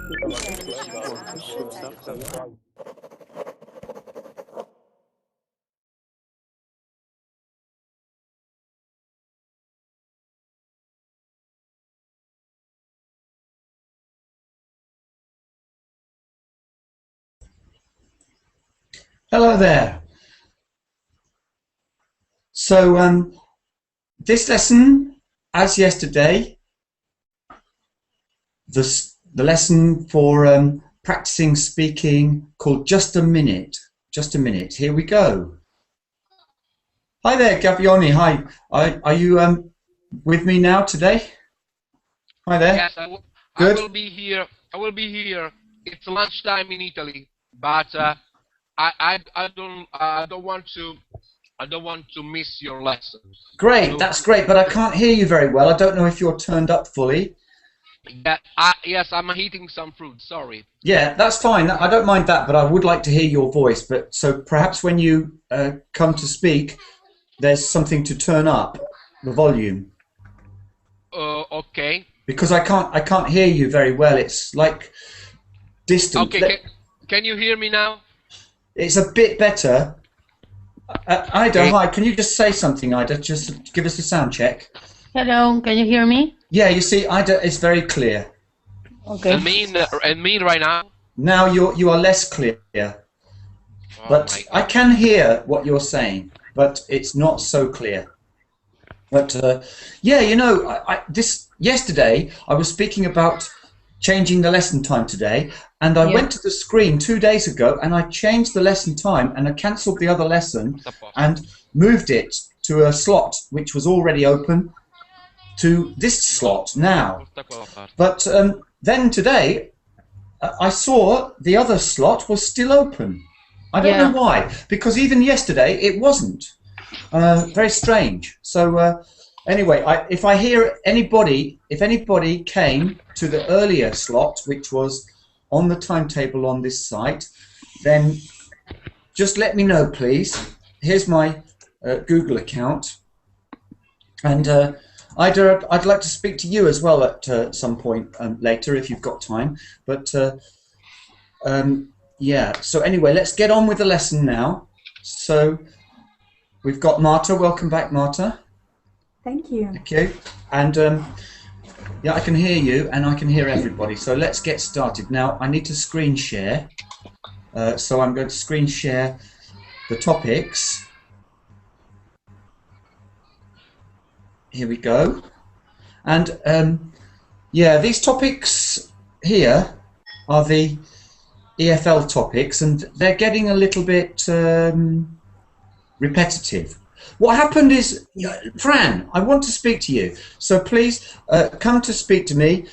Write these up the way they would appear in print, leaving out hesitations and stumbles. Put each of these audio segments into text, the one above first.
Hello there. So this lesson, as yesterday, the lesson for practicing speaking called Just a Minute. Just a minute. Here we go. Hi there, Gavioni. Hi. Are you with me now today? Hi there. Yes, Good. I will be here. I will be here. It's lunchtime in Italy, but I don't want to miss your lesson. Great, that's great, but I can't hear you very well. I don't know if you're turned up fully. Yeah, yes, I'm eating some fruit. Sorry. Yeah, that's fine. I don't mind that, but I would like to hear your voice. But so perhaps when you come to speak, there's something to turn up the volume. Okay. Because I can't hear you very well. It's like distant. Okay. Can you hear me now? It's a bit better. Ida, Okay. hi. Can you just say something, Ida? Just give us a sound check. Hello, can you hear me? Yeah, you see, Ida is very clear. Okay. And me right now? Now you are less clear. But I can hear what you're saying, but it's not so clear. But yeah, you know, yesterday I was speaking about changing the lesson time today, and I went to the screen 2 days ago and I changed the lesson time and I cancelled the other lesson and moved it to a slot which was already open to this slot now. But then today I saw the other slot was still open. I don't know why, because even yesterday it wasn't. Very strange. So anyway, if anybody came to the earlier slot, which was on the timetable on this site, then just let me know, please. Here's my Google account, and Ida, I'd like to speak to you as well at some point later if you've got time. But yeah. So anyway, let's get on with the lesson now. So we've got Marta. Welcome back, Marta. Thank you. Thank you. And yeah, I can hear you and I can hear everybody. So let's get started. Now I need to screen share. So I'm going to screen share the topics. Here we go. And yeah, these topics here are the EFL topics, and they're getting a little bit repetitive. What happened is, Fran, I want to speak to you. So please come to speak to me,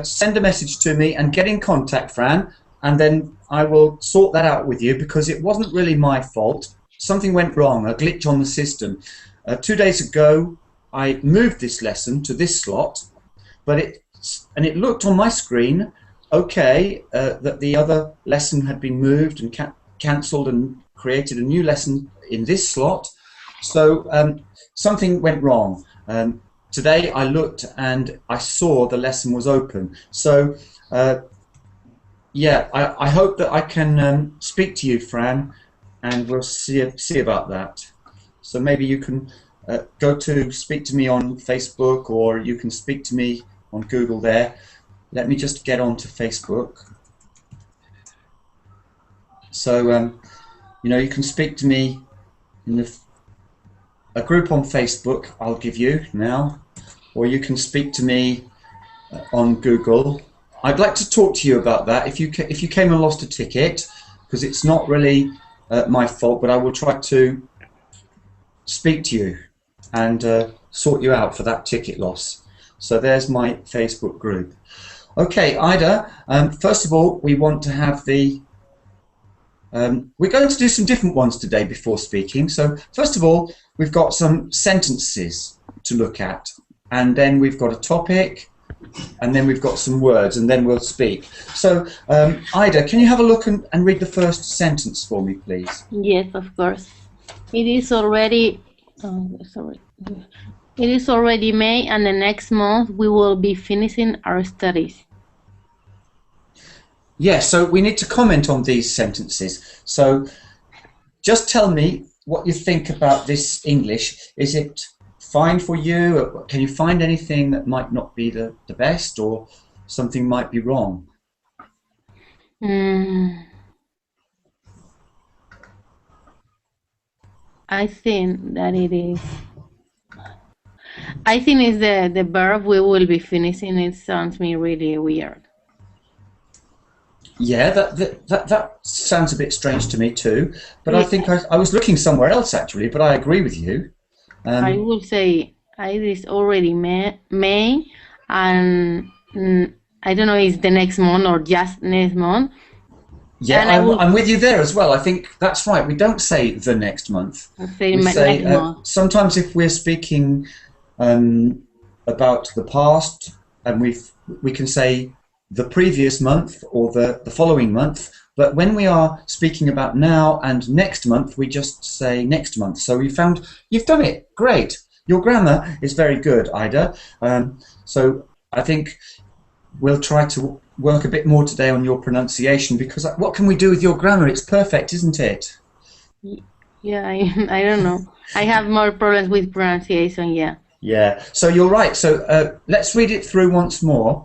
send a message to me and get in contact, Fran, and then I will sort that out with you, because it wasn't really my fault. Something went wrong, a glitch on the system. 2 days ago, I moved this lesson to this slot, but it looked on my screen okay that the other lesson had been moved and cancelled and created a new lesson in this slot. So something went wrong. Today I looked and I saw the lesson was open. So yeah, I hope that I can speak to you, Fran, and we'll see about that. So maybe you can go to speak to me on Facebook, or you can speak to me on Google there. Let me just get on to Facebook. So you know, you can speak to me in a group on Facebook I'll give you now, or you can speak to me on Google. I'd like to talk to you about that if you came and lost a ticket, because it's not really my fault, but I will try to speak to you and sort you out for that ticket loss. So there's my Facebook group. Okay, Ida, first of all, we want to have the we're going to do some different ones today before speaking. So first of all, we've got some sentences to look at, and then we've got a topic, and then we've got some words, and then we'll speak. So Ida, can you have a look and read the first sentence for me, please? Yes, of course. It is already It is already May, and the next month we will be finishing our studies. Yeah, so we need to comment on these sentences. So just tell me what you think about this English. Is it fine for you? Can you find anything that might not be the best, or something might be wrong? I think that it is. I think it's the verb we will be finishing. It sounds me really weird. Yeah, that sounds a bit strange to me too. But I think I was looking somewhere else actually. But I agree with you. I will say it is already May, and I don't know if it's the next month or just next month. Yeah, I'm with you there as well. I think that's right. We don't say the next month. We say next month. Sometimes if we're speaking about the past, and we can say the previous month or the following month. But when we are speaking about now and next month, we just say next month. So you've done it. Great. Your grammar is very good, Ida. So I think we'll try to work a bit more today on your pronunciation, because what can we do with your grammar? It's perfect, isn't it? Yeah, I don't know. I have more problems with pronunciation, yeah. Yeah, so you're right. So let's read it through once more.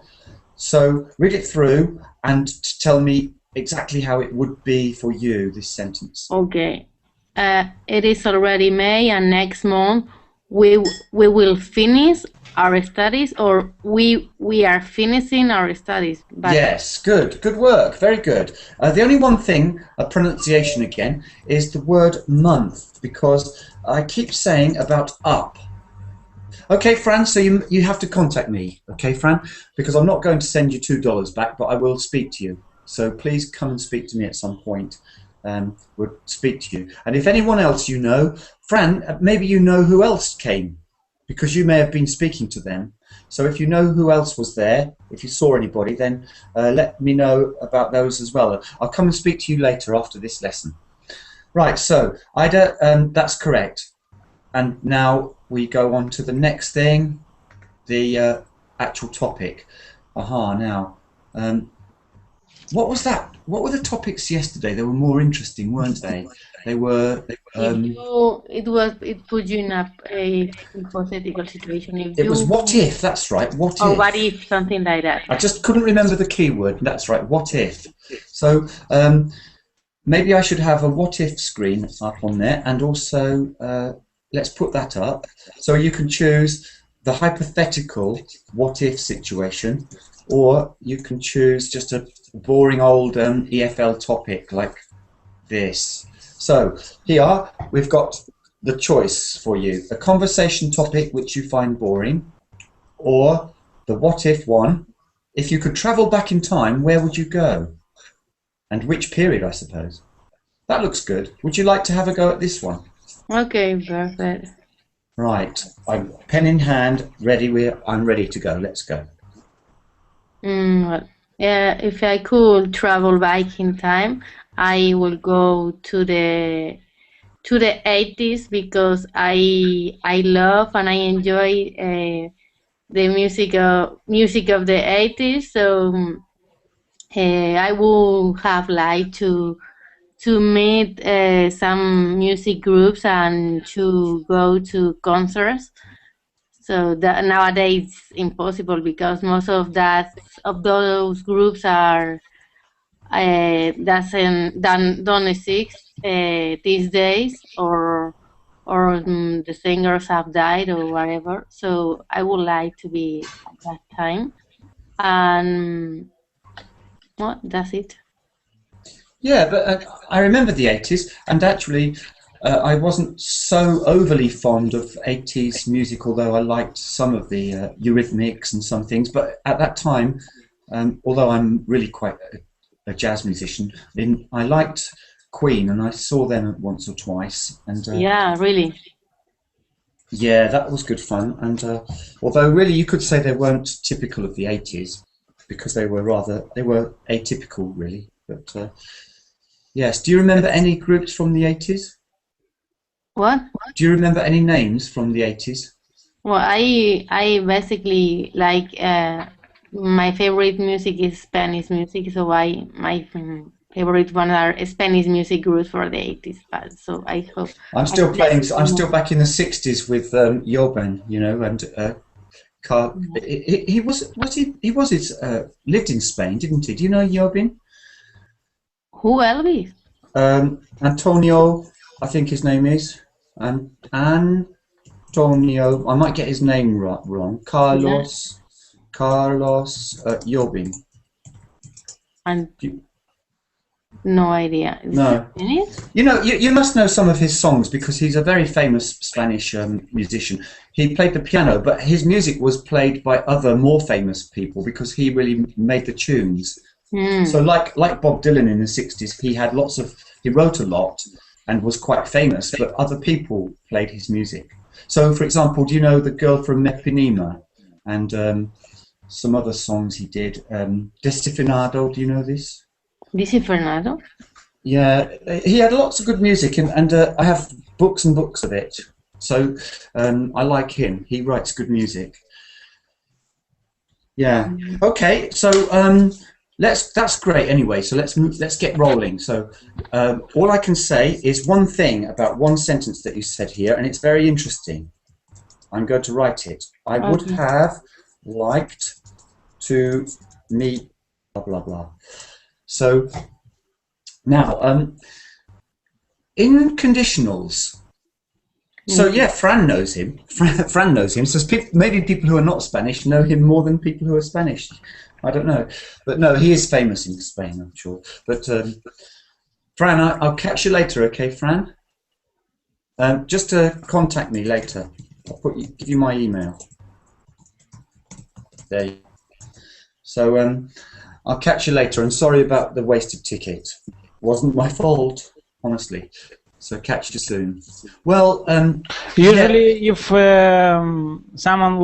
So read it through and tell me exactly how it would be for you, this sentence. Okay. It is already May, and next month we will finish our studies, or we are finishing our studies. But yes, good work, very good. The only one thing, pronunciation again, is the word month, because I keep saying about up. Okay, Fran, so you have to contact me, okay, Fran, because I'm not going to send you $2 back, but I will speak to you. So please come and speak to me at some point. We'll speak to you. And if anyone else you know, Fran, maybe you know who else came, because you may have been speaking to them. So if you know who else was there, if you saw anybody, then let me know about those as well. I'll come and speak to you later after this lesson. Right, so Ida, that's correct. And now we go on to the next thing, the actual topic. Now, what was that? What were the topics yesterday? They were more interesting, weren't they? They were. It put you in a hypothetical situation. It was what if? That's right. What if? Or what if, something like that. I just couldn't remember the keyword. That's right. What if? So maybe I should have a what if screen up on there, and also let's put that up so you can choose the hypothetical what if situation, or you can choose just a boring old EFL topic like this. So here we've got the choice for you: a conversation topic which you find boring, or the what if one. If you could travel back in time, where would you go? And which period, I suppose. That looks good. Would you like to have a go at this one? Okay, perfect. Right, I'm pen in hand, ready. I'm ready to go. Let's go. Well, if I could travel back in time, I will go to the 80s, because I love and I enjoy the music of the 80s. So I will have liked to meet some music groups and to go to concerts. So that nowadays it's impossible, because most of those groups are don't exist these days, or the singers have died or whatever. So I would like to be at that time, and well, that's it. Yeah, but I remember the 80s, and actually I wasn't so overly fond of 80s music, although I liked some of the Eurythmics and some things. But at that time, although I'm really quite a jazz musician, I liked Queen, and I saw them once or twice. And yeah, really. Yeah, that was good fun. And although really you could say they weren't typical of the 80s, because they were atypical, really. But yes, do you remember any groups from the 80s? What? Do you remember any names from the 80s? Well, I basically like my favorite music is Spanish music, so my favorite one are Spanish music groups for the 80s. But so I hope I'm still playing. I'm still back in the '60s with Joben, you know, and Carl. He lived in Spain, didn't he? Do you know Joben? Who, Elvis? Antonio, I think his name is, and Antonio. I might get his name wrong. Carlos Jobim. And no idea. No. Spanish? You know, you must know some of his songs because he's a very famous Spanish musician. He played the piano, but his music was played by other more famous people because he really made the tunes. So like Bob Dylan in the '60s, he wrote a lot and was quite famous, but other people played his music. So, for example, do you know The Girl from Ipanema and some other songs he did? Desenfrenado, do you know this? Desenfrenado? Yeah, he had lots of good music, and I have books and books of it. So I like him. He writes good music. Yeah. Okay. So that's great. Anyway, so let's get rolling. So all I can say is one thing about one sentence that you said here, and it's very interesting. I'm going to write it. I would have liked to meet blah blah blah. So now in conditionals. So yeah, Fran knows him. Fran knows him. So maybe people who are not Spanish know him more than people who are Spanish. I don't know, but no, he is famous in Spain, I'm sure. But Fran, I'll catch you later, okay, Fran? Just to contact me later. I'll give you my email. There. You go. So I'll catch you later. And sorry about the wasted ticket. Wasn't my fault, honestly. So catch you soon. Well, usually if someone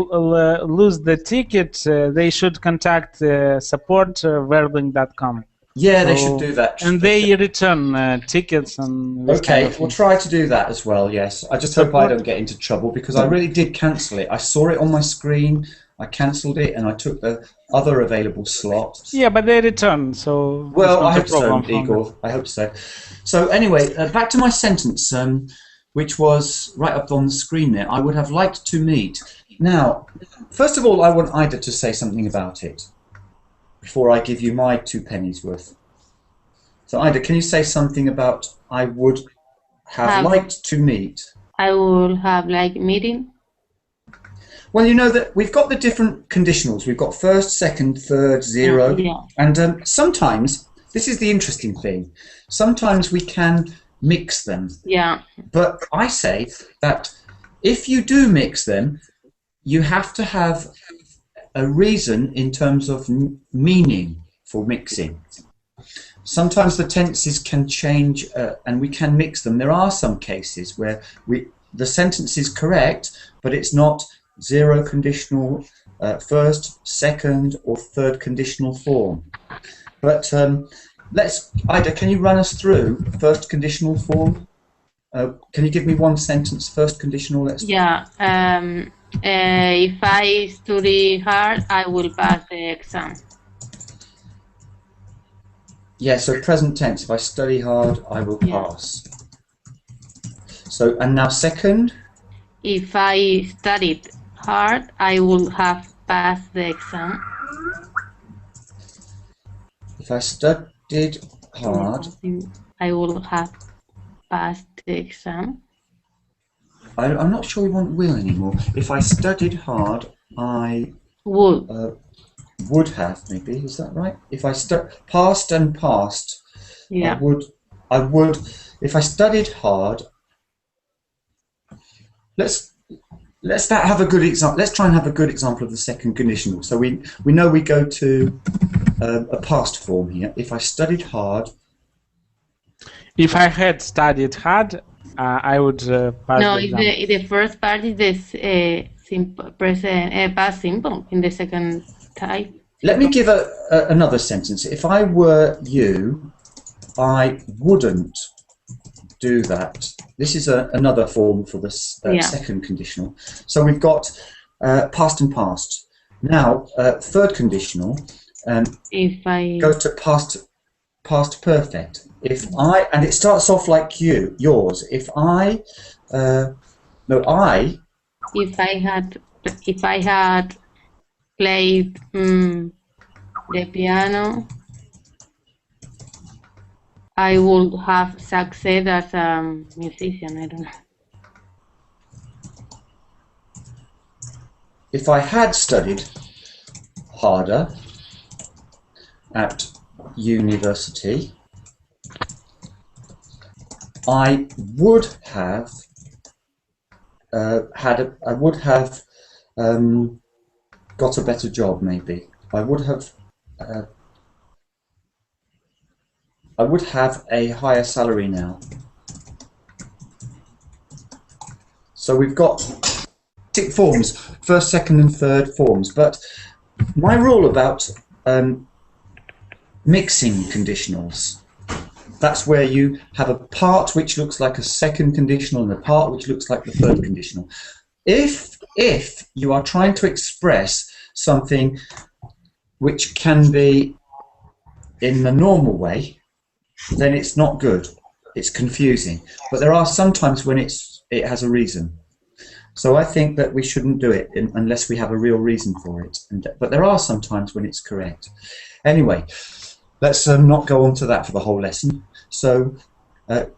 lose the ticket, they should contact support@verling.com. Yeah, they should do that. And they return tickets and this okay, kind of we'll thing. try to do that as well, yes. I just hope I don't get into trouble because I really did cancel it. I saw it on my screen, I cancelled it, and I took the other available slots. Yeah, but they return, so... Well, I hope so, Igor. I hope so. So anyway, back to my sentence, which was right up on the screen there. I would have liked to meet. Now, first of all, I want Ida to say something about it before I give you my 2 pennies worth. So Ida, can you say something about I would have liked to meet? I would have liked meeting. Well, you know that we've got the different conditionals. We've got first, second, third, zero. Yeah. And sometimes, this is the interesting thing, sometimes we can mix them. Yeah. But I say that if you do mix them, you have to have a reason in terms of meaning for mixing. Sometimes the tenses can change and we can mix them. There are some cases where the sentence is correct, but it's not zero conditional first, second, or third conditional form. But Ida, can you run us through first conditional form? Can you give me one sentence, first conditional? Yeah. If I study hard, I will pass the exam. Yeah, so present tense. If I study hard, I will pass. So, and now second? If I studied hard, I will have passed the exam. If I studied hard, I will have passed the exam. I'm not sure we want will anymore. If I studied hard, I would have, maybe. Is that right? If I past and past, yeah. I would. If I studied hard, let's have a good example. Let's try and have a good example of the second conditional. So we know we go to a past form here. If I studied hard. If I had studied hard, I would pass the exam. No, the first part is the simple present past simple in the second type. Let me give another sentence. If I were you, I wouldn't do that. This is another form for the second conditional. So we've got past and past. Now, third conditional If I goes to past perfect. If I, and it starts off like yours. If I, no, I. if I had played the piano, I would have succeeded as a musician. I don't know. If I had studied harder at university, I would have got a better job. Maybe I would have a higher salary now. So we've got forms, first, second, and third forms. But my rule about mixing conditionals, that's where you have a part which looks like a second conditional and a part which looks like the third conditional. If you are trying to express something which can be in the normal way, then it's not good. It's confusing. But there are some times when it has a reason. So I think that we shouldn't do it unless we have a real reason for it. But there are some times when it's correct. Anyway, let's not go on to that for the whole lesson. So,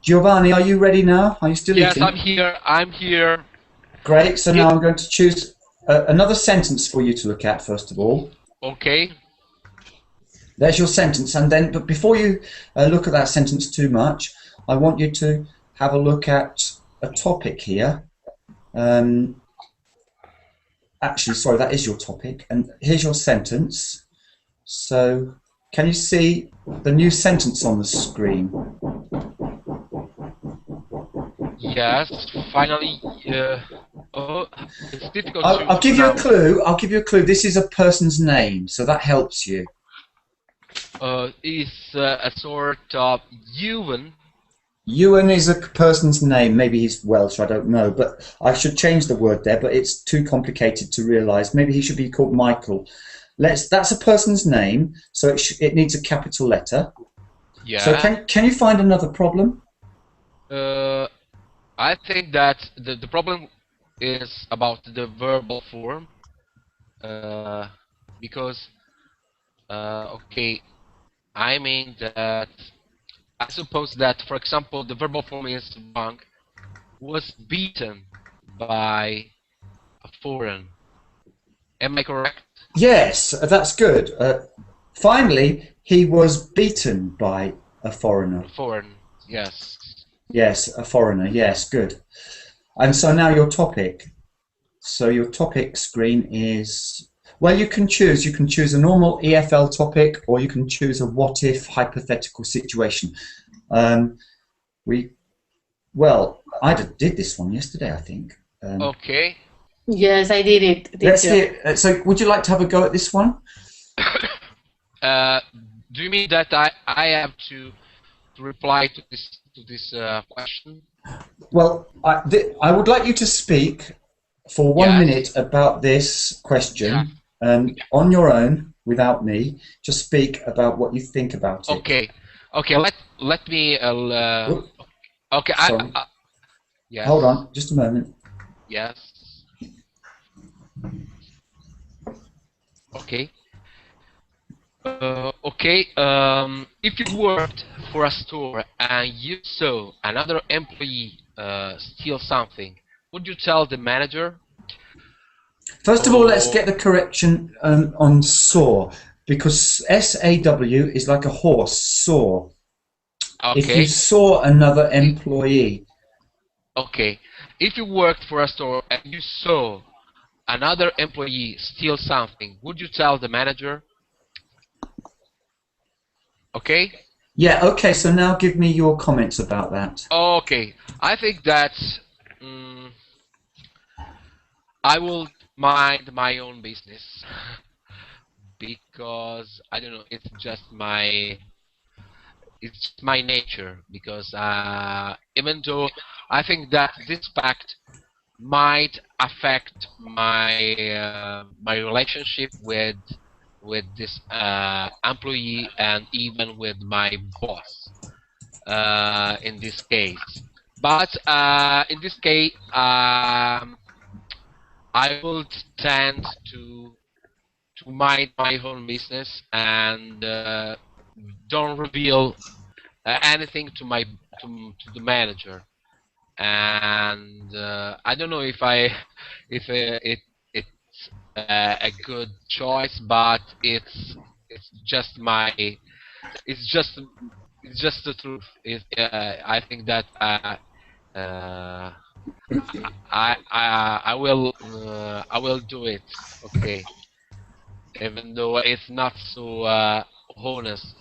Giovanni, are you ready now? Are you still eating? Yes, I'm here. I'm here. Great. So now I'm going to choose another sentence for you to look at, first of all. Okay. There's your sentence. And then, but before you look at that sentence too much, I want you to have a look at a topic here. Actually, sorry, that is your topic. And here's your sentence. So, can you see the new sentence on the screen? Yes, finally. Oh, it's difficult. I'll give you a clue. I'll give you a clue. This is a person's name, so that helps you. Is a sort of Ewan. Ewan is a person's name. Maybe he's Welsh, I don't know. But I should change the word there, but it's too complicated to realise. Maybe he should be called Michael. That's a person's name, so it needs a capital letter. Yeah. So can you find another problem? I think that the problem is about the verbal form. Because, okay, I mean that I suppose that, for example, the verbal form is wrong, was beaten by a foreign. Am I correct? Yes, that's good. Finally, he was beaten by a foreigner. Foreign, yes. Yes, a foreigner. Yes, good. And so now your topic. So your topic screen is, well, you can choose. You can choose a normal EFL topic, or you can choose a what-if hypothetical situation. Well, I did this one yesterday, I think. Okay. Yes, I did it. Let's hear. So, would you like to have a go at this one? Do you mean that I have to reply to this question? Well, I would like you to speak for 1 minute about this question on your own, without me. Just speak about what you think about it. Okay. Okay. Let me. Okay. Yes. Hold on, just a moment. Yes. Okay. Okay. If you worked for a store and you saw another employee steal something, would you tell the manager? First of all, let's get the correction on saw, because S-A-W is like a horse, saw. Okay. If you saw another employee. Okay. If you worked for a store and you saw another employee steal something, would you tell the manager? Okay? Yeah, okay, so now give me your comments about that. Okay. I think that I will mind my own business. Because, I don't know, it's just my nature. Because even though I think that this fact might affect my relationship with this employee and even with my boss in this case. But in this case, I would tend to mind my own business and don't reveal anything to to the manager. And I don't know if it's a good choice, but it's just my it's just it's just the truth. I think that uh, I will do it. Okay, even though it's not so honest.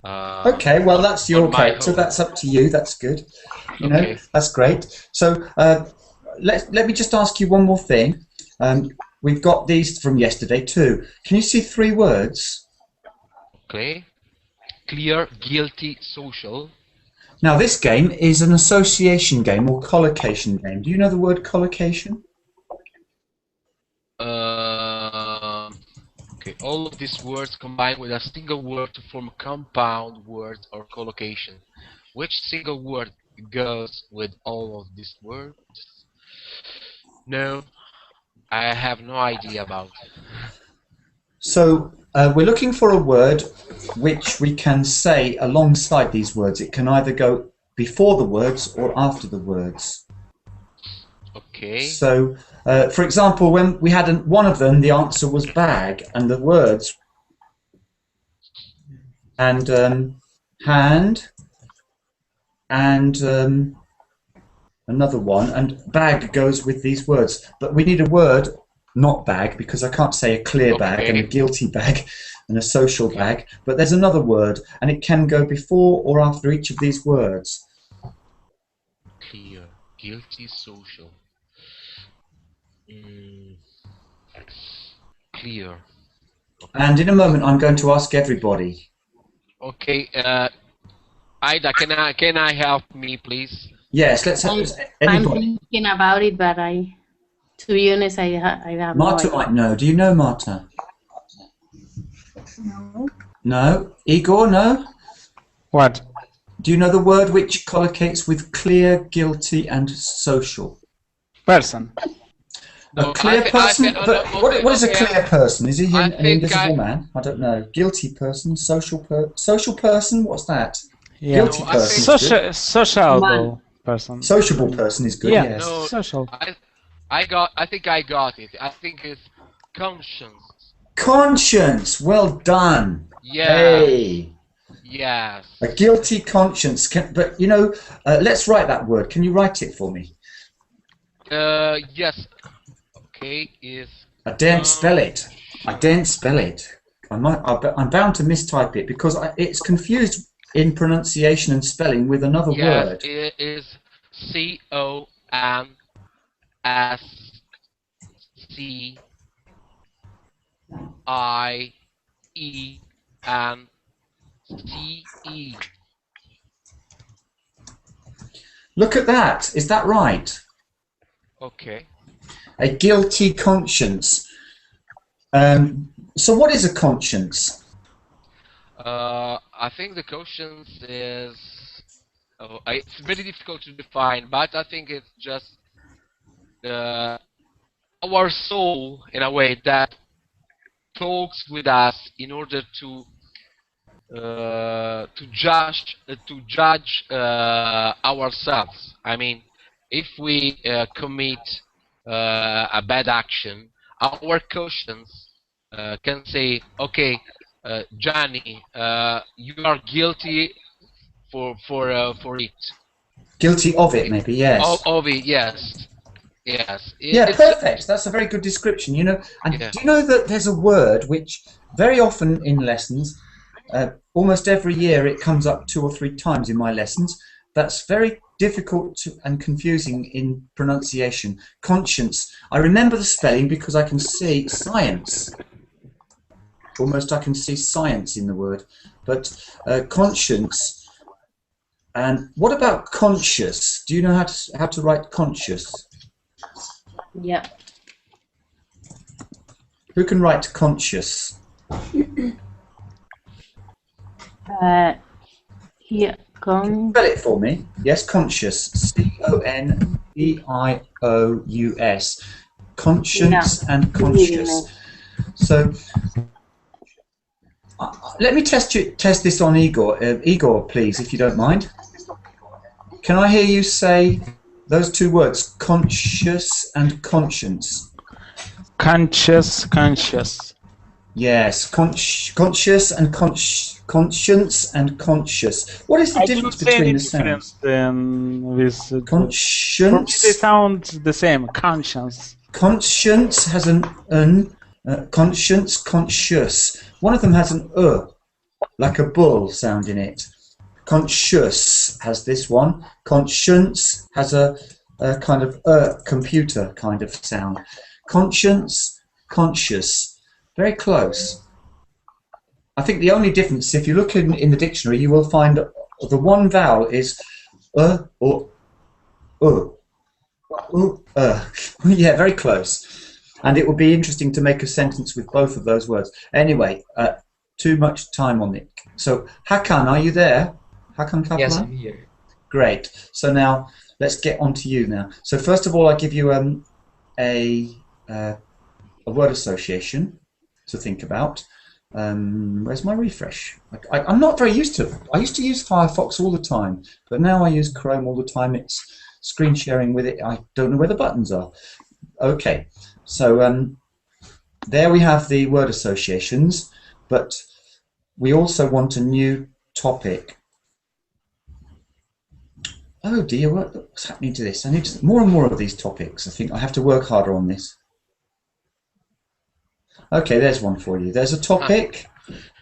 Okay, well that's your On my character. own. That's up to you. That's good. You know, Okay. that's great. So let me just ask you one more thing. We've got these from yesterday too. Can you see 3 words? Okay. Clear, guilty, social. Now this game is an association game or collocation game. Do you know the word collocation? Okay. All of these words combine with a single word to form a compound word or collocation. Which single word goes with all of these words? No, I have no idea about. So we're looking for a word which we can say alongside these words. It can either go before the words or after the words. Okay. So, for example, when we had one of them, the answer was bag, and the words and hand and another one, and bag goes with these words. But we need a word, not bag, because I can't say a clear bag and a Okay. guilty bag and a social bag. But there's another word, and it can go before or after each of these words. Clear, guilty, social. Mm, clear. And in a moment, I'm going to ask everybody. Okay. Ida, can I help me, please? Yes, let's have I'm anybody. thinking about it, but to be honest, I have no Marta idea. might know. Do you know Marta? No. No. Igor, no? What? Do you know the word which collocates with clear, guilty, and social? Person. No, A clear person? no, But no, what is a okay, clear person? Is he I an think invisible man? I don't know. Guilty person? Social person? What's that? Yeah. Guilty No, I person think- is good. Sociable person. Sociable person is good, Yeah. yes. No, Social. I think I got it. I think it's conscience. Conscience! Well done! Yeah. Hey! Yes. A guilty conscience. But, you know, let's write that word. Can you write it for me? Yes. Okay. Is I daren't spell it. I daren't spell it. I'm bound to mistype it because it's confused in pronunciation and spelling with another yes. word. It is CONSCIENCE. Look at that. Is that right? Okay. A guilty conscience. So what is a conscience? I think the conscience is. It's very difficult to define, but I think it's just our soul in a way that talks with us in order to judge ourselves. I mean, if we commit a bad action, our conscience can say, "Okay, Johnny, you are guilty for it." Guilty of it, maybe, yes. Of it, yes, yes. Yeah, It's- perfect. That's a very good description. You know, and Yeah. do you know that there's a word which very often in lessons, almost every year it comes up 2 or 3 times in my lessons. That's very difficult and confusing in pronunciation. Conscience. I remember the spelling because I can see science. Almost I can see science in the word. But conscience. And what about conscious? Do you know how to write conscious? Yeah. Who can write conscious? Here, Spell it for me. Yes, conscious. C-O-N-E-I-O-U-S. Conscience and conscious. So let me test this on Igor. Igor, please, if you don't mind. Can I hear you say those two words, conscious and conscience? Conscious. Yes, conscious and conscience and conscious. What is the difference between the sounds? With conscience. For me, they sound the same. Conscience. Conscience has an conscience, conscious. One of them has an like a bull sound in it. Conscious has this one. Conscience has a kind of computer kind of sound. Conscience, conscious. Very close. I think the only difference, if you look in the dictionary, you will find the one vowel is or yeah, very close. And it would be interesting to make a sentence with both of those words. Anyway, too much time on it. So, Hakan, are you there? Hakan Kaplan? Yes, I'm here. Great. So now, let's get on to you now. So first of all, I give you a word association to think about. Where's my refresh? I'm not very used to it. I used to use Firefox all the time, but now I use Chrome all the time. It's screen sharing with it. I don't know where the buttons are. Okay, so there we have the word associations, but we also want a new topic. Oh dear, what's happening to this? I need more and more of these topics. I think I have to work harder on this. Okay, there's one for you. There's a topic.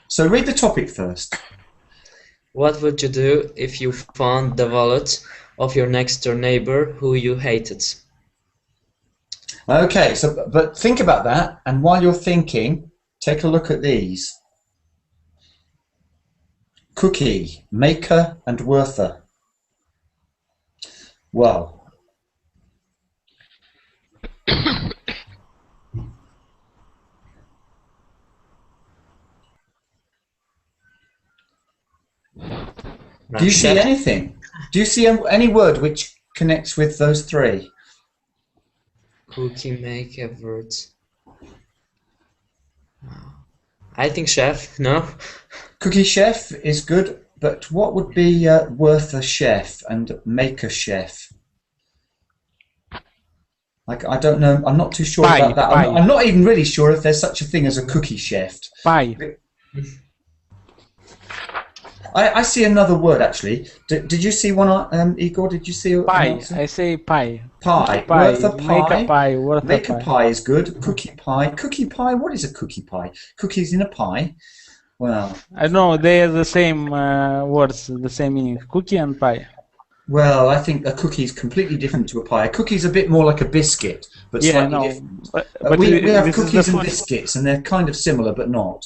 So read the topic first. What would you do if you found the wallet of your next door neighbor who you hated? Okay, so but think about that, and while you're thinking, take a look at these. Cookie, maker, and worther. Well. Do you see anything? Do you see any word which connects with those three? Cookie, make a word. I think chef, no? Cookie chef is good, but what would be worth a chef and make a chef? Like, I don't know. I'm not too sure about that. I'm not even really sure if there's such a thing as a cookie chef. Pie. I see another word actually. Did you see one, Igor? Did you see pie? I say pie. Pie. Pie. Worth a pie. Make a pie. Worth Make a pie. Pie is good. Cookie pie. Cookie pie. What is a cookie pie? Cookies in a pie. Well, I know they are the same words, the same meaning. Cookie and pie. Well, I think a cookie is completely different to a pie. A cookie is a bit more like a biscuit, but slightly different. But we have cookies and biscuits, and they're kind of similar, but not.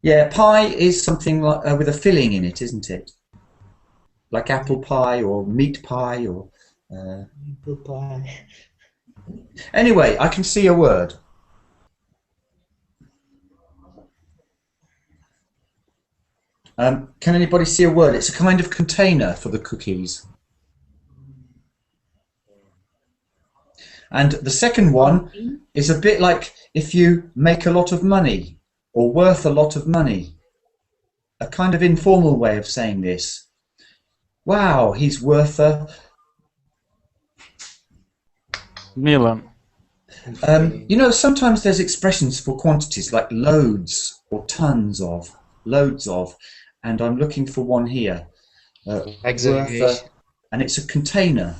Yeah, pie is something like with a filling in it, isn't it? Like apple pie or meat pie or. Apple pie. Anyway, I can see a word. Can anybody see a word? It's a kind of container for the cookies. And the second one is a bit like if you make a lot of money or worth a lot of money. A kind of informal way of saying this. Wow, he's worth a... Million. You know, sometimes there's expressions for quantities like loads or tons of, loads of. And I'm looking for one here. Exaggeration. And it's a container.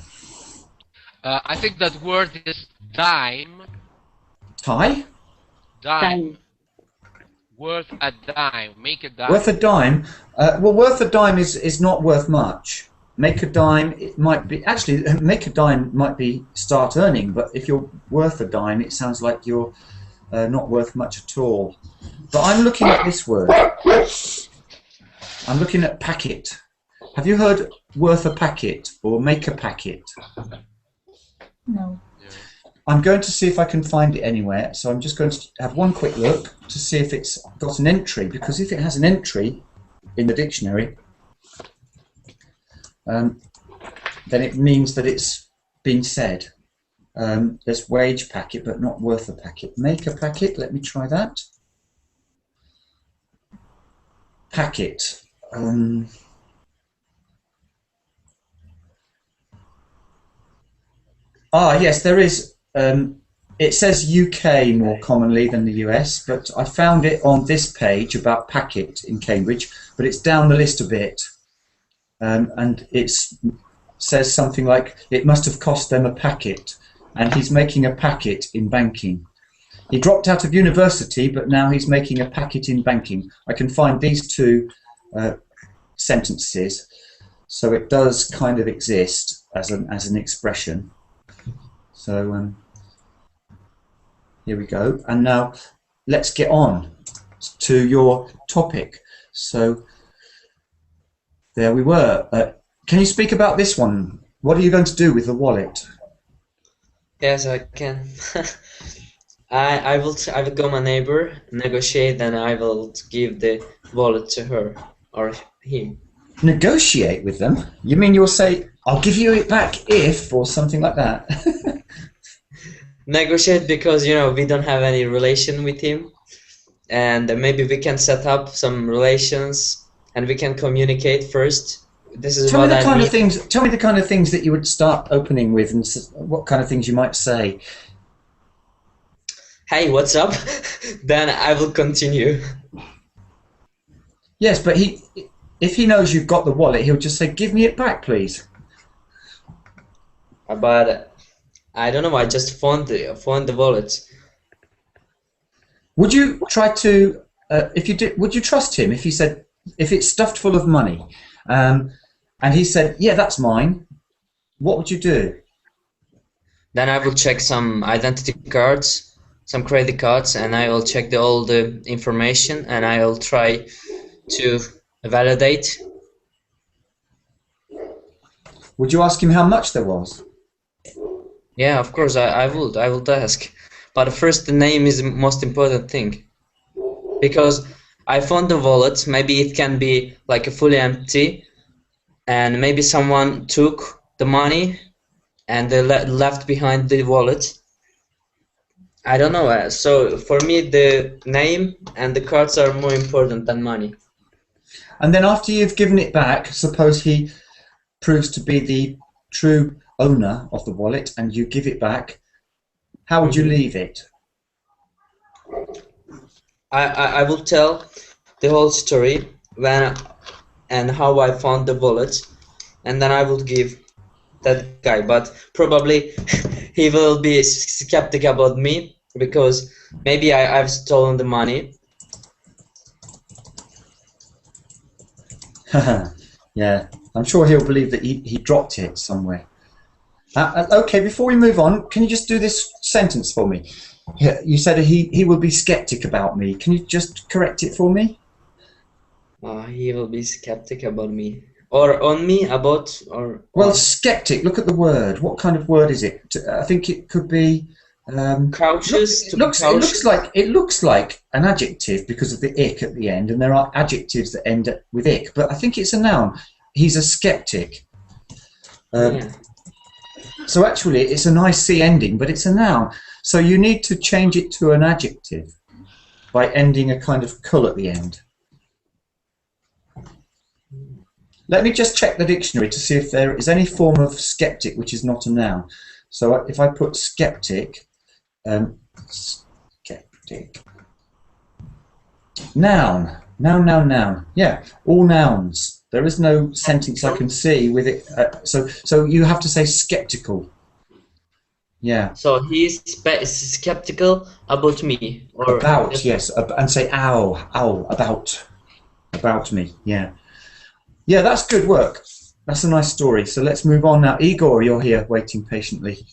I think that word is dime. Tie? Dime. Worth a dime. Make a dime. Worth a dime? Well, worth a dime is not worth much. Make a dime, it might be... Actually, make a dime might be start earning, but if you're worth a dime, it sounds like you're not worth much at all. But I'm looking at this word. I'm looking at packet. Have you heard worth a packet or make a packet? No. Yeah. I'm going to see if I can find it anywhere. So I'm just going to have one quick look to see if it's got an entry, because if it has an entry in the dictionary, then it means that it's been said. There's wage packet, but not worth a packet. Make a packet, let me try that. Packet. Yes, there is. It says UK more commonly than the US, but I found it on this page about packet in Cambridge, but it's down the list a bit. And it says something like, it must have cost them a packet, and he's making a packet in banking. He dropped out of university, but now he's making a packet in banking. I can find these two sentences, so it does kind of exist as an expression. So here we go, and now let's get on to your topic. So there we were. Can you speak about this one? What are you going to do with the wallet? Yes, I can. I will go my neighbor, negotiate, and I will give the wallet to her or him. Negotiate with them? You mean you'll say, I'll give you it back if, or something like that? Negotiate because, you know, we don't have any relation with him, and maybe we can set up some relations and we can communicate first. This is Tell me what the I kind mean. of things. Tell me the kind of things that you would start opening with, and what kind of things you might say. Hey, what's up? Then I will continue. Yes, but if he knows you've got the wallet, he'll just say, "Give me it back, please." But I don't know. I just found the wallet. Would you try to, if you did, would you trust him if he said, if it's stuffed full of money, and he said, "Yeah, that's mine," what would you do? Then I will check some identity cards, some credit cards, and I will check all the information, and I will try to validate. Would you ask him how much there was? Yeah, of course I would ask. But first, the name is the most important thing, because I found the wallet. Maybe it can be like a fully empty, and maybe someone took the money and they left behind the wallet. I don't know. So for me, the name and the cards are more important than money. And then after you've given it back, suppose he proves to be the true owner of the wallet and you give it back, how would you leave it? I will tell the whole story when and how I found the wallet, and then I will give that guy. But probably he will be skeptic about me because maybe I've stolen the money. Yeah, I'm sure he'll believe that he dropped it somewhere. Okay, before we move on, can you just do this sentence for me? You said he will be skeptic about me. Can you just correct it for me? He will be skeptic about me. Or on me about or. Well, skeptic. Look at the word. What kind of word is it? I think it could be. Cautious. It looks like an adjective because of the ick at the end, and there are adjectives that end with ick. But I think it's a noun. He's a skeptic. Yeah. So actually, it's an IC ending, but it's a noun. So you need to change it to an adjective by ending a kind of "cul" at the end. Let me just check the dictionary to see if there is any form of skeptic which is not a noun. So if I put skeptic, skeptic, noun. Yeah, all nouns. There is no sentence I can see with it. So you have to say skeptical. Yeah. So he's skeptical about me. Or About, yes, and say ow, about me. Yeah. Yeah, that's good work. That's a nice story. So let's move on now. Igor, you're here waiting patiently.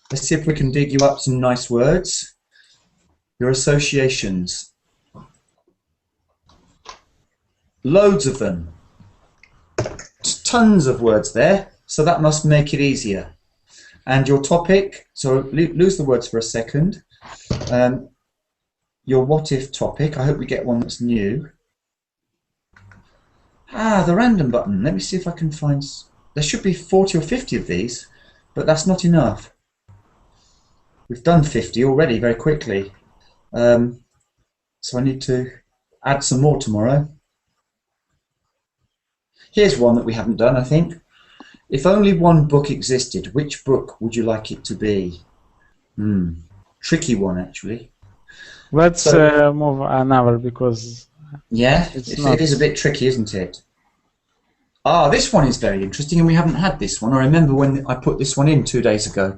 Let's see if we can dig you up some nice words. Your associations. Loads of them. Tons of words there, so that must make it easier. And your topic, so lose the words for a second. Your what if topic, I hope we get one that's new. The random button. Let me see if I can find... There should be 40 or 50 of these, but that's not enough. We've done 50 already very quickly. So I need to add some more tomorrow. Here's one that we haven't done, I think. If only one book existed, which book would you like it to be? Tricky one, actually. Let's move another because... Yeah, it is a bit tricky, isn't it? This one is very interesting, and we haven't had this one. I remember when I put this one in 2 days ago.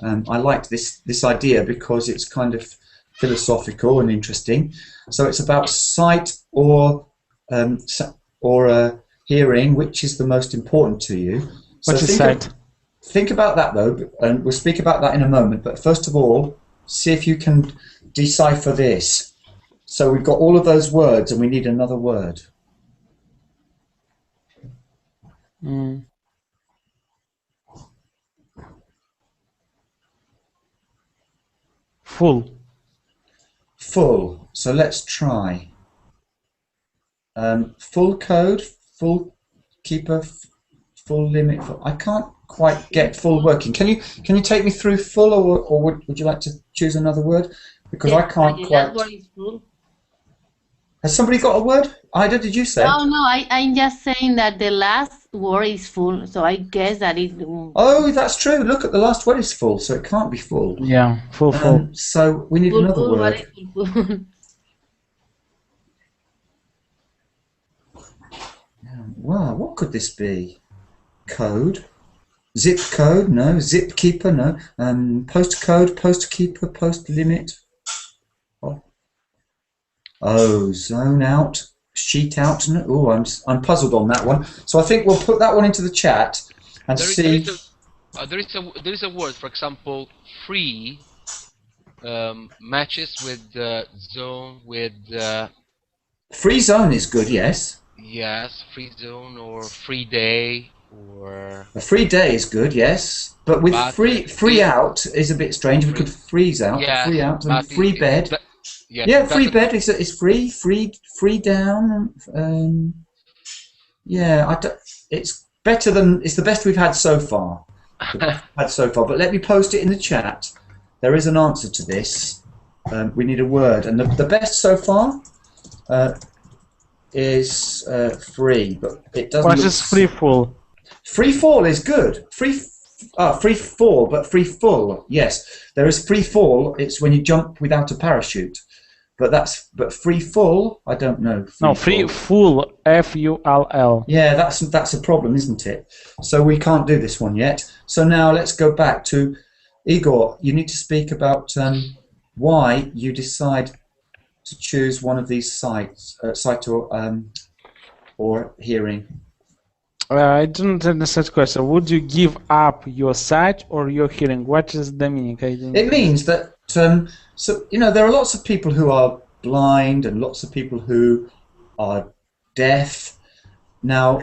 I liked this idea because it's kind of philosophical and interesting. So it's about sight or hearing, which is the most important to you. So what is sight? Think about that though, and we'll speak about that in a moment. But first of all, see if you can decipher this. So we've got all of those words, and we need another word. Full. Full. So let's try. Full code, full keeper, full limit. I can't quite get full working. Can you take me through full, or would you like to choose another word? Because I can't quite. What is full? Has somebody got a word? Ida, did you say? No, I'm just saying that the last word is full, so I guess that it... Oh, that's true. Look, at the last word is full, so it can't be full. Yeah, full. So we need another full, word. Wow, what could this be? Code? Zip code? No. Zip keeper? No. Post code? Post keeper? Post limit? Oh, zone out, sheet out. No, oh, I'm puzzled on that one. So I think we'll put that one into the chat and see. There is a word, for example, free matches with zone with. Free zone is good, yes. Yes, free zone or free day or. A free day is good, yes. But with free out is a bit strange. We could freeze out, free out, and free bed. Yeah, free bed is free down. It's better than it's the best we've had so far. But let me post it in the chat. There is an answer to this. We need a word, and the best so far is free, but it doesn't. What is free fall? Free fall is good. Free fall, but free full. Yes, there is free fall. It's when you jump without a parachute. But free full, I don't know. Free full, F-U-L-L. Yeah, that's a problem, isn't it? So we can't do this one yet. So now let's go back to Igor. You need to speak about why you decide to choose one of these sight or hearing. I didn't understand the question. Would you give up your sight or your hearing? What is the meaning? It means that. So, there are lots of people who are blind and lots of people who are deaf. Now,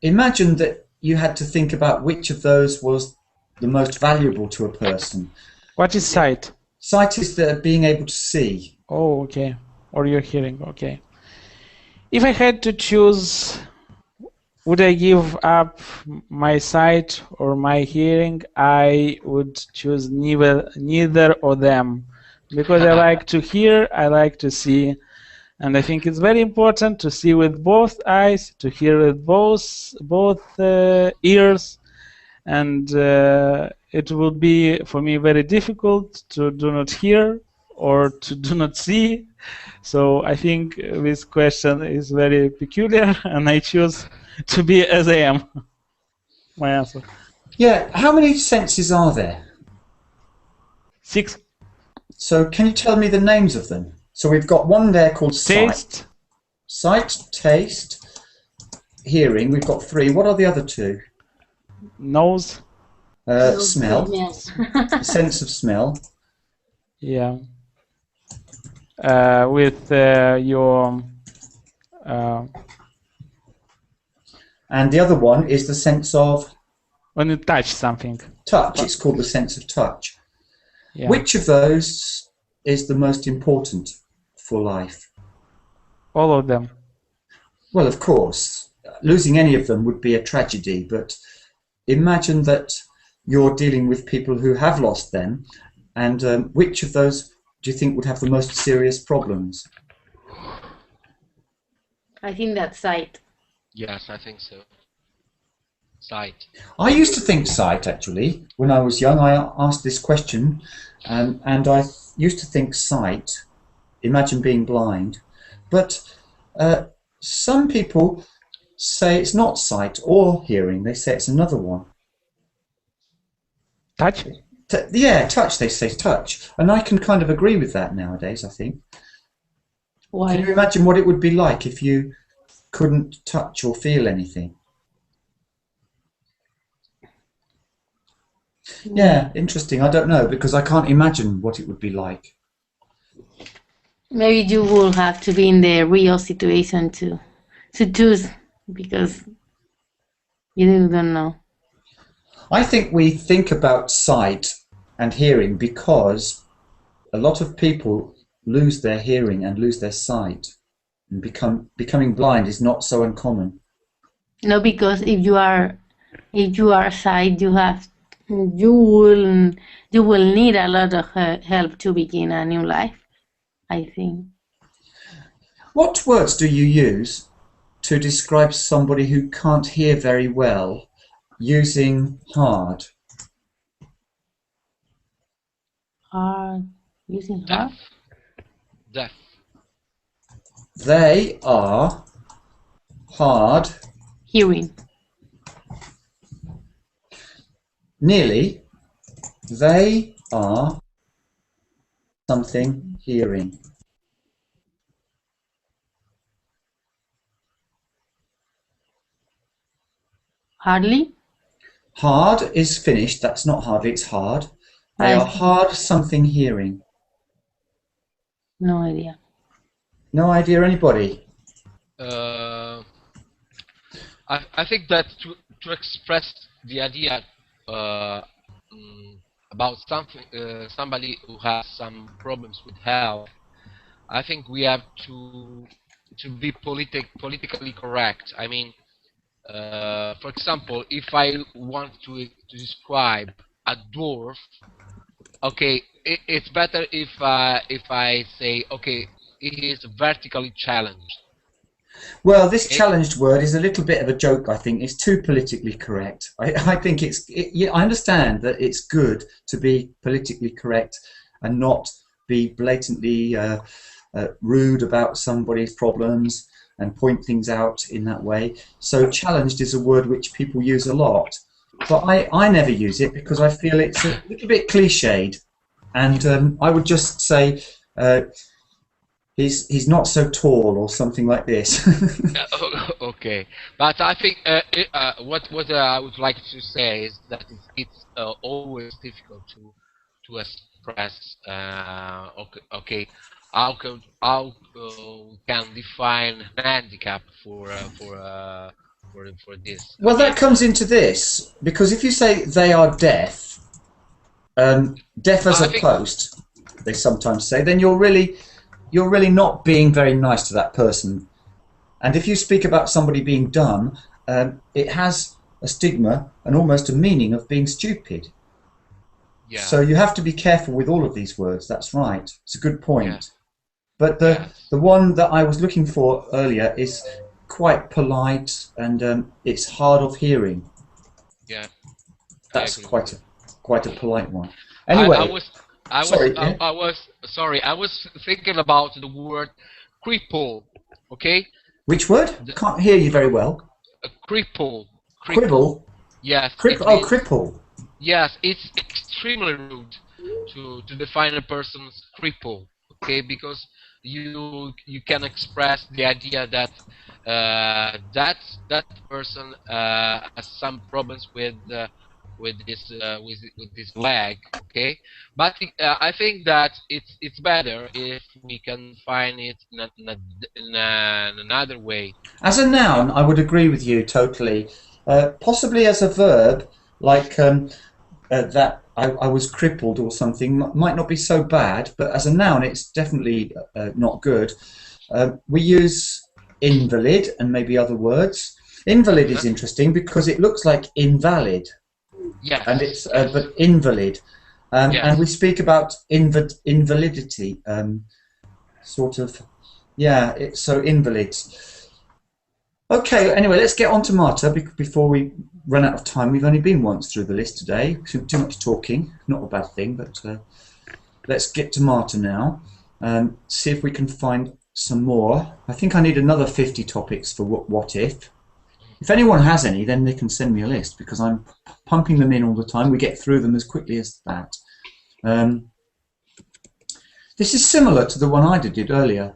imagine that you had to think about which of those was the most valuable to a person. What is sight? Sight is being able to see. Oh, okay. Or your hearing, okay. If I had to choose, would I give up my sight or my hearing? I would choose neither of them, because I like to hear, I like to see, and I think it's very important to see with both eyes, to hear with both ears, and it would be for me very difficult to do not hear or to do not see. So I think this question is very peculiar, and I choose to be as I am. My answer. Yeah, how many senses are there? 6. So can you tell me the names of them? So we've got one there called taste. Sight, taste, hearing. We've got 3. What are the other 2? Nose. Smell. Sense of smell. Yeah. With your. And the other one is the sense of when you touch something. Touch, it's called the sense of touch. Yeah. Which of those is the most important for life? All of them. Well, of course, losing any of them would be a tragedy, but imagine that you're dealing with people who have lost them, and which of those do you think would have the most serious problems? I think that's sight. Yes, I think so. Sight. I used to think sight, actually. When I was young, I asked this question, and I used to think sight, imagine being blind, but some people say it's not sight or hearing, they say it's another one. Touch? Yeah, touch, they say touch. And I can kind of agree with that nowadays, I think. Why? Can you imagine what it would be like if you couldn't touch or feel anything? Yeah, interesting. I don't know, because I can't imagine what it would be like. Maybe you will have to be in the real situation to choose, because you don't know. I think we think about sight and hearing because a lot of people lose their hearing and lose their sight, and becoming blind is not so uncommon. No, because if you are sight, you will need a lot of help to begin a new life, I think. What words do you use to describe somebody who can't hear very well using hard? Using hard? Deaf. They are hard. Hearing. Nearly. They are something hearing. Hardly? Hard is finished. That's not hardly, it's hard. They are hard something hearing. No idea. No idea, anybody? I think that to express the idea about somebody who has some problems with health, I think we have to be politically correct. I mean, for example, if I want to describe a dwarf, okay, it's better if I say, okay, he is vertically challenged. Well, this challenged word is a little bit of a joke, I think. It's too politically correct. I think I understand that it's good to be politically correct and not be blatantly rude about somebody's problems and point things out in that way. So challenged is a word which people use a lot. But I never use it because I feel it's a little bit cliched. And I would just say he's not so tall or something like this. Okay, but I think what I would like to say is that it's always difficult to express. Okay, how we can define an handicap for this? Well, that comes into this because if you say they are deaf, deaf as a post, they sometimes say, then you're really not being very nice to that person. And if you speak about somebody being dumb, it has a stigma and almost a meaning of being stupid. Yeah. So you have to be careful with all of these words. That's right. It's a good point. Yeah. But the one that I was looking for earlier is quite polite and it's hard of hearing. Yeah. That's quite a polite one. Anyway, I was thinking about the word cripple. Okay. Which word? Can't hear you very well. Cripple. Quibble? Yes. Cripple. Yes, it's extremely rude to define a person's cripple. Okay, because you can express the idea that that person has some problems with this leg. Okay, but I think that it's better if we can find it in another way. As a noun, I would agree with you totally. Possibly as a verb, like that I was crippled or something might not be so bad, but as a noun it's definitely not good. We use invalid and maybe other words. Invalid is interesting because it looks like invalid. Yes. And it's but invalid. Yes. And we speak about invalidity, sort of, yeah, so invalids. Okay, anyway, let's get on to Marta before we run out of time. We've only been once through the list today. Too much talking, not a bad thing, but let's get to Marta now and see if we can find some more. I think I need another 50 topics for what if. If anyone has any, then they can send me a list because I'm pumping them in all the time. We get through them as quickly as that. This is similar to the one I did earlier.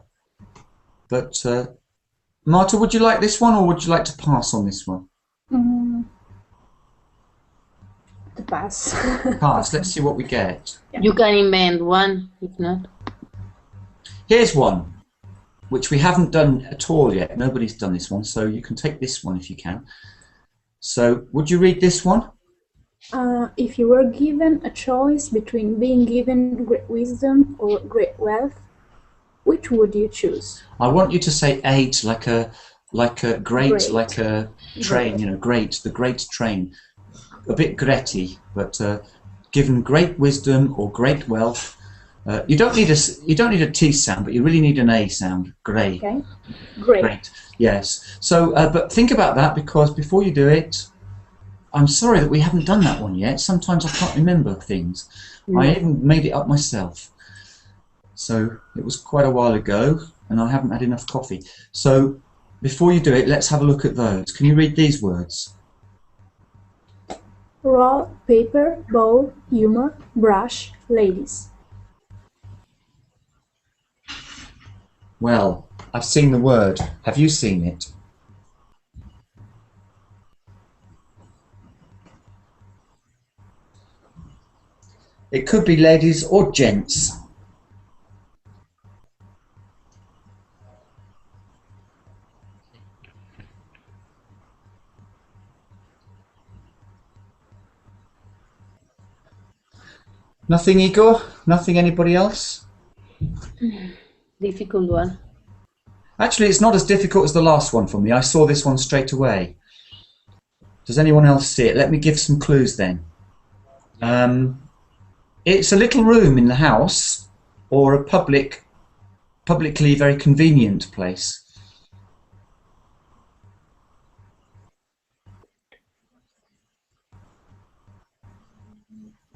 But, Marta, would you like this one or would you like to pass on this one? To pass. Pass. Let's see what we get. You can invent one, if not. Here's one, which we haven't done at all yet. Nobody's done this one, so you can take this one if you can. So, would you read this one? If you were given a choice between being given great wisdom or great wealth, which would you choose? I want you to say eight, like a great, like a train. Great. You know, great, the great train. A bit gretty, but given great wisdom or great wealth. You don't need a T sound, but you really need an A sound. Great. Okay. Great. Great. Yes. So, but think about that because before you do it, I'm sorry that we haven't done that one yet. Sometimes I can't remember things. I even made it up myself. So it was quite a while ago, and I haven't had enough coffee. So before you do it, let's have a look at those. Can you read these words? Roll, paper, bowl, humor, brush, ladies. Well, I've seen the word. Have you seen it? It could be ladies or gents. Nothing, Igor? Nothing, anybody else? Difficult one. Actually, it's not as difficult as the last one for me. I saw this one straight away. Does anyone else see it? Let me give some clues then. It's a little room in the house or a publicly very convenient place.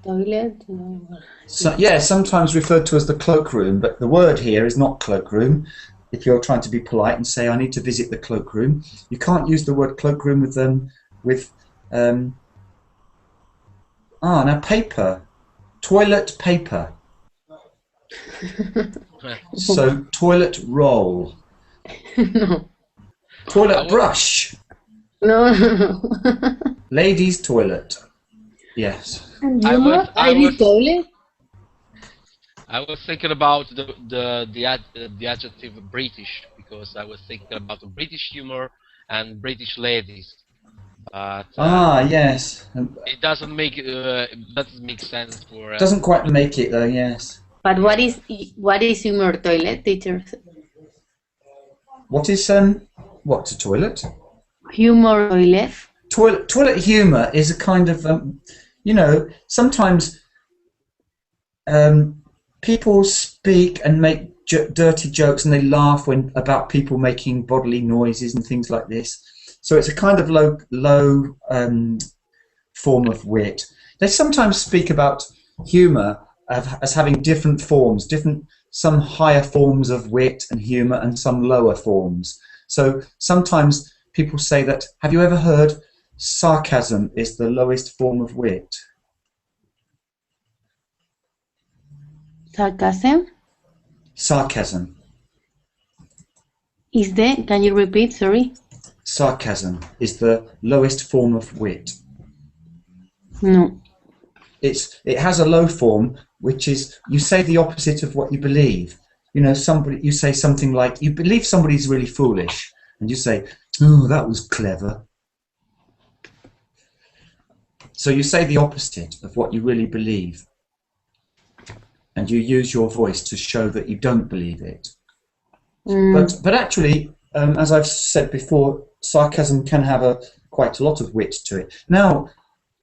Toilet? So, yeah, sometimes referred to as the cloakroom, but the word here is not cloakroom. If you're trying to be polite and say, I need to visit the cloakroom, you can't use the word cloakroom now paper. Toilet paper. So, toilet roll. No. Toilet brush. No. Ladies' toilet. Yes. And I humor? would- I Ladies' would- toilet? I was thinking about the adjective British because I was thinking about British humor and British ladies, but Yes. it doesn't make sense for. Doesn't quite make it though, yes. But what is humor toilet, teacher? What is what's a toilet? Humor toilet? Toilet humour is a kind of, sometimes people speak and make dirty jokes and they laugh about people making bodily noises and things like this. So it's a kind of low form of wit. They sometimes speak about humour as having different forms, some higher forms of wit and humour and some lower forms. So sometimes people say that, have you ever heard sarcasm is the lowest form of wit? Sarcasm? Sarcasm. Can you repeat, sorry? Sarcasm is the lowest form of wit. No. It has a low form, which is you say the opposite of what you believe. You say something like, you believe somebody's really foolish, and you say, oh, that was clever. So you say the opposite of what you really believe, and you use your voice to show that you don't believe it. But actually, as I've said before, sarcasm can have quite a lot of wit to it. Now,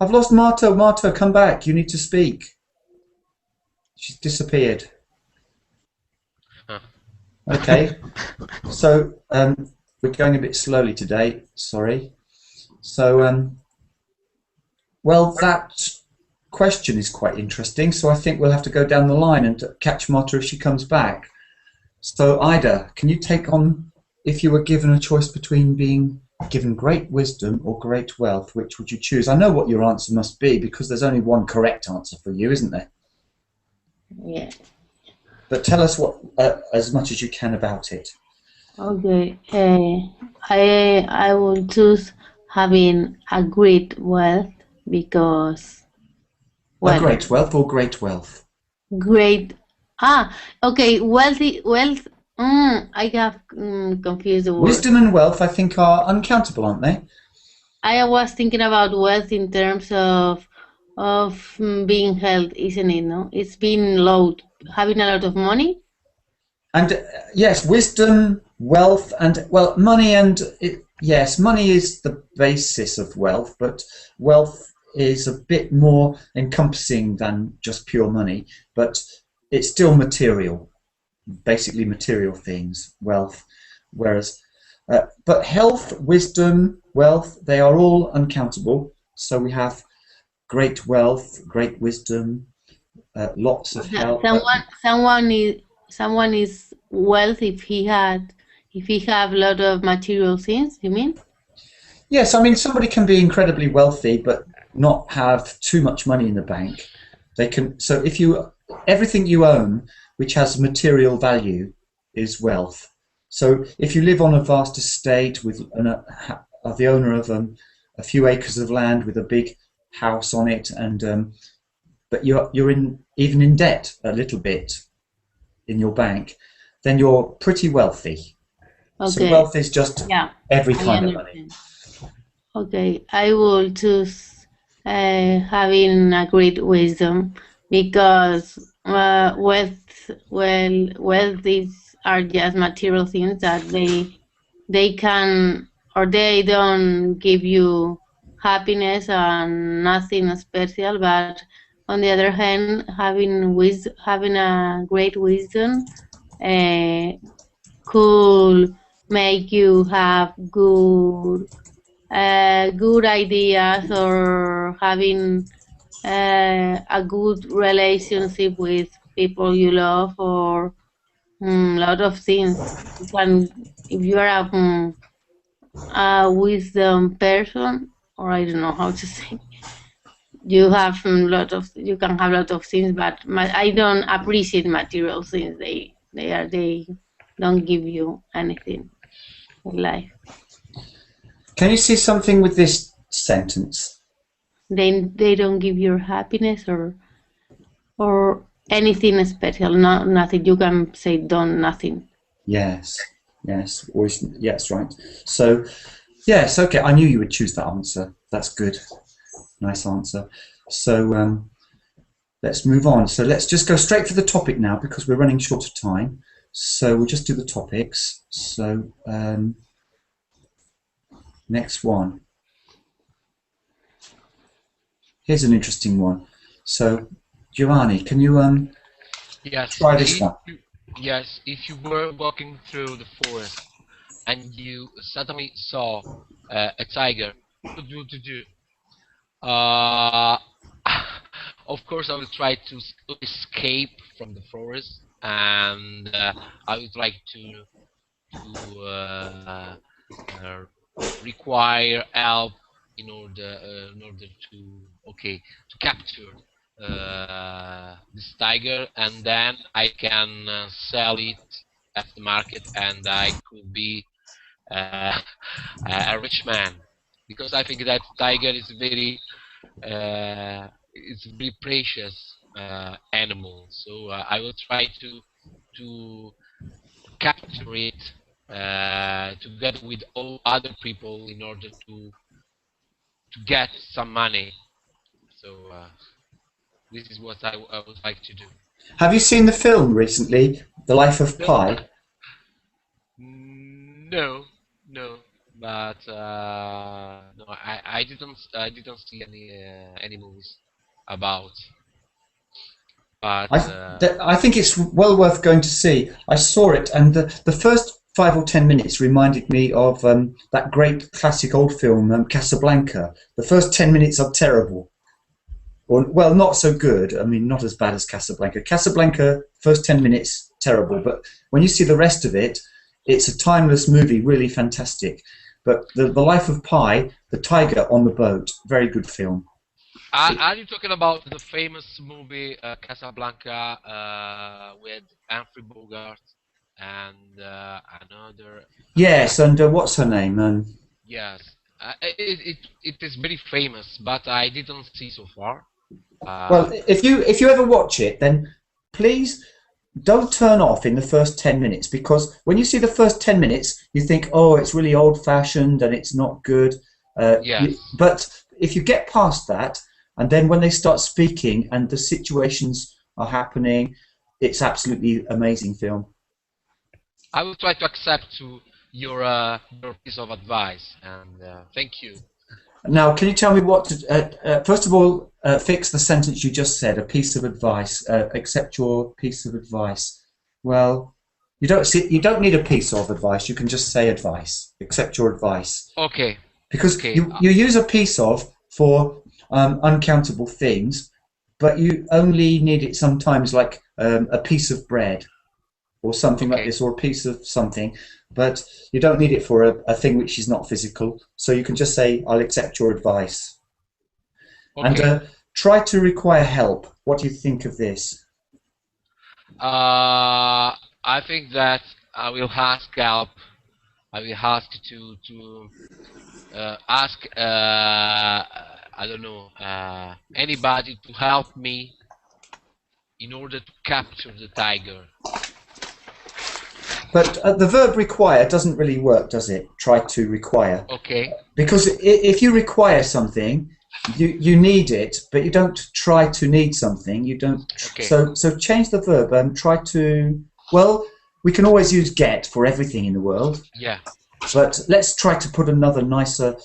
I've lost Marta. Marta, come back. You need to speak. She's disappeared. Huh. Okay. So we're going a bit slowly today. Sorry. So, well, that question is quite interesting. So I think we'll have to go down the line and catch Marta if she comes back. So Ida, can you take on, if you were given a choice between being given great wisdom or great wealth, which would you choose? I know what your answer must be because there's only one correct answer for you, isn't there? Yeah. But tell us what as much as you can about it. Okay. I will choose having a great wealth because A great wealth or great wealth? great. Okay. Wealth. I got confused the word. Wisdom and wealth, I think, are uncountable, aren't they? I was thinking about wealth in terms of being held, isn't it? No, it's being load, having a lot of money. And yes, wisdom, wealth, and well, money and yes, money is the basis of wealth, but wealth is a bit more encompassing than just pure money, but it's still material, basically material things, wealth. Whereas, but health, wisdom, wealth, they are all uncountable. So we have great wealth, great wisdom, lots of health. Someone is wealth if he have a lot of material things. You mean? Yes, I mean somebody can be incredibly wealthy but not have too much money in the bank. They can. So if everything you own which has material value is wealth. So if you live on a vast estate with the owner of a few acres of land with a big house on it, and but you're even in debt a little bit in your bank, then you're pretty wealthy. Okay. So wealth is just every kind of money. Okay, I will choose having a great wisdom because wealth are just material things that they can or they don't give you happiness and nothing special. But on the other hand, having a great wisdom could make you have good ideas or having a good relationship with people you love or a lot of things. If you are a wisdom person, or I don't know how to say, you have you can have a lot of things, but I don't appreciate material things. They don't give you anything in life. Can you see something with this sentence? They don't give you happiness or anything special. Nothing. You can say nothing. Yes, always, yes, right. So, yes, okay. I knew you would choose that answer. That's good. Nice answer. So let's move on. So let's just go straight for the topic now because we're running short of time. So we'll just do the topics. So next one. Here's an interesting one. So Giovanni, can you try this one? Yes, if you were walking through the forest and you suddenly saw a tiger, what would you do? Of course, I will try to escape from the forest, and I would like to require help in order to capture this tiger, and then I can sell it at the market, and I could be a rich man, because I think that tiger is it's a very precious animal. So I will try to capture it together with all other people in order to get some money So this is what I would like to do. Have you seen the film recently, The Life of Pi? No, no, but no, I didn't see any movies about. But I think it's well worth going to see. I saw it, and the first 5 or 10 minutes reminded me of that great classic old film, Casablanca. The first 10 minutes are terrible. Or, well, not so good. I mean, not as bad as Casablanca. Casablanca, first 10 minutes, terrible. But when you see the rest of it, it's a timeless movie, really fantastic. But the Life of Pi, the tiger on the boat, very good film. Are you talking about the famous movie Casablanca with Humphrey Bogart and another? Yes, and what's her name? Yes, it is very famous, but I didn't see so far. Well, if you ever watch it, then please don't turn off in the first 10 minutes, because when you see the first 10 minutes, you think, oh, it's really old-fashioned and it's not good. Yes. But if you get past that, and then when they start speaking and the situations are happening, it's absolutely amazing film. I will try to accept your piece of advice, and thank you. Now, can you tell me what to, first of all, fix the sentence you just said, a piece of advice, accept your piece of advice. Well, you don't need a piece of advice, you can just say advice, accept your advice. Okay. Because okay. you use a piece of for uncountable things, but you only need it sometimes, like a piece of bread or something like this, or a piece of something, but you don't need it for a thing which is not physical. So you can just say, I'll accept your advice. Okay. And try to require help. What do you think of this? I think that I will ask help. I will ask to ask I don't know, anybody to help me in order to capture the tiger. But the verb require doesn't really work, does it? Try to require. Okay. Because if you require something, you need it, but you don't try to need something. You don't. Okay. So change the verb and try to. Well, we can always use get for everything in the world. Yeah. But let's try to put another nicer,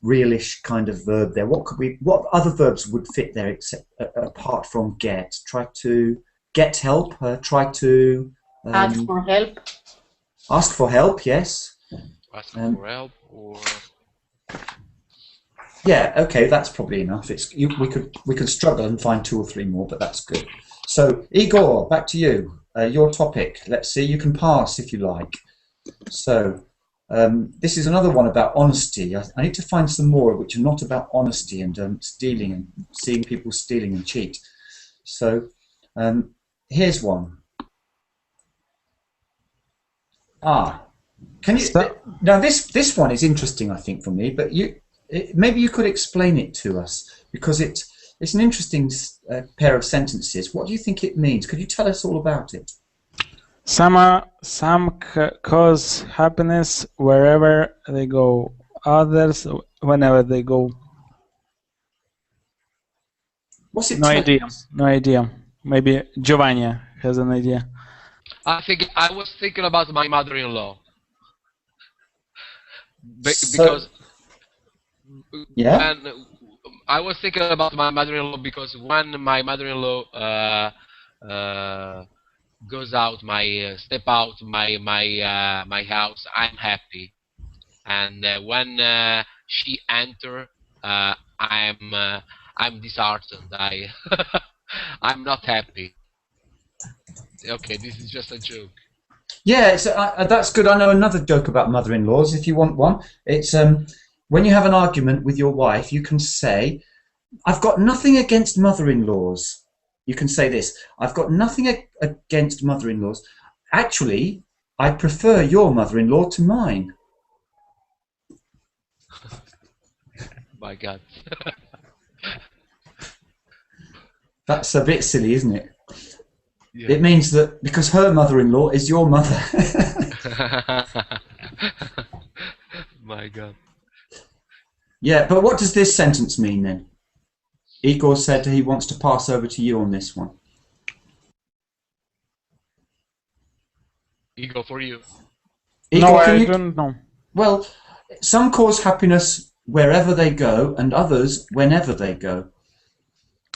realish kind of verb there. What other verbs would fit there except apart from get? Try to get help. Try to. Ask for help. Ask for help, yes. Ask for help, or yeah, okay, that's probably enough. We could struggle and find 2 or 3 more, but that's good. So Igor, back to you. Your topic. Let's see. You can pass if you like. So this is another one about honesty. I need to find some more which are not about honesty and stealing and seeing people stealing and cheat. So here's one. Can you now? This one is interesting, I think, for me. But maybe you could explain it to us, because it's an interesting pair of sentences. What do you think it means? Could you tell us all about it? Some cause happiness wherever they go. Others whenever they go. What's it? No idea. No idea. Maybe Giovanni has an idea. I was thinking about my mother-in-law. Because yeah, I was thinking about my mother-in-law because when my mother-in-law goes out, step out my house, I'm happy, and when she enter, I'm disheartened. I'm not happy. Okay, this is just a joke. Yeah, that's good. I know another joke about mother-in-laws, if you want one. It's when you have an argument with your wife, you can say, I've got nothing against mother-in-laws. You can say this, I've got nothing against mother-in-laws. Actually, I prefer your mother-in-law to mine. My God. That's a bit silly, isn't it? Yeah. It means that because her mother-in-law is your mother. My God. Yeah, but what does this sentence mean then? Igor said he wants to pass over to you on this one. Igor, for you. Igor, No, can I you- don't know. Well, some cause happiness wherever they go, and others whenever they go.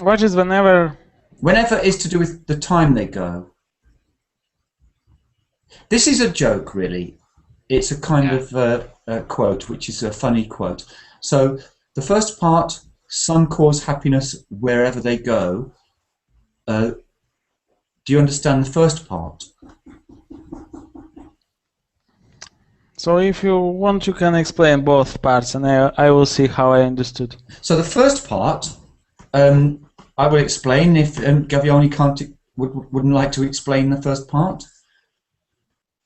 What is whenever? Whenever is to do with the time they go. This is a joke, really. It's a kind of quote, which is a funny quote. So the first part, some cause happiness wherever they go. Do you understand the first part? So if you want, you can explain both parts, and I will see how I understood. So the first part, I will explain if Gaviani wouldn't like to explain the first part.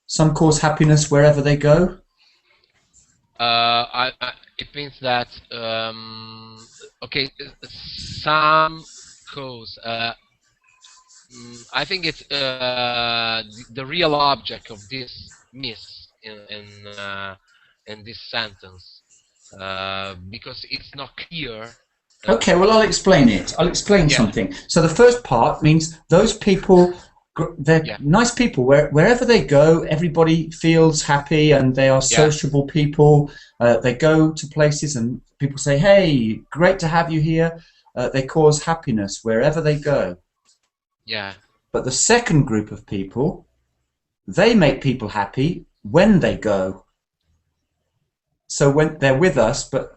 Some cause happiness wherever they go. It means that okay, some cause. I think it's the real object of this miss in this sentence because it's not clear. Okay, well, I'll explain it. I'll explain something. So the first part means those people, they're nice people. Wherever they go, everybody feels happy, and they are sociable people. They go to places, and people say, "Hey, great to have you here." They cause happiness wherever they go. Yeah. But the second group of people, they make people happy when they go. So when they're with us, but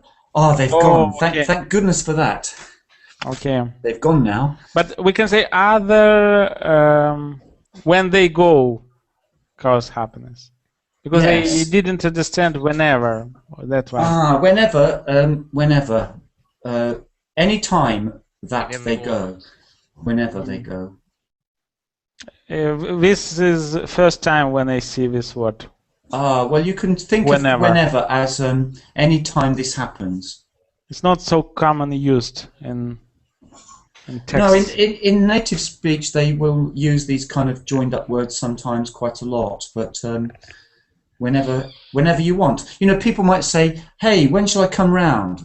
they've gone. Okay. Thank goodness for that. Okay. They've gone now. But we can say other when they go cause happiness. Because Yes. I didn't understand whenever. That's why. Whenever. Any time that Whenever they they go. want. Whenever they go. This is first time when I see this word. Well, you can think Whenever. of whenever as any time this happens. It's not so commonly used in text. No, in native speech they will use these kind of joined up words sometimes quite a lot, but whenever you want. You know, people might say, "Hey, when shall I come round?"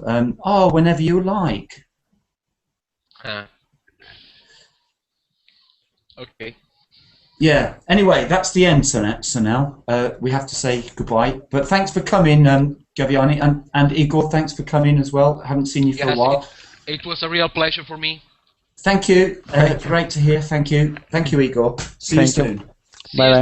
Whenever you like. Okay. Yeah. Anyway, that's the end, so now we have to say goodbye. But thanks for coming, Gaviani, and Igor. Thanks for coming as well. Haven't seen you for a while. It was a real pleasure for me. Thank you. Great to hear. Thank you. Thank you, Igor. See you Thank you. soon. Bye bye.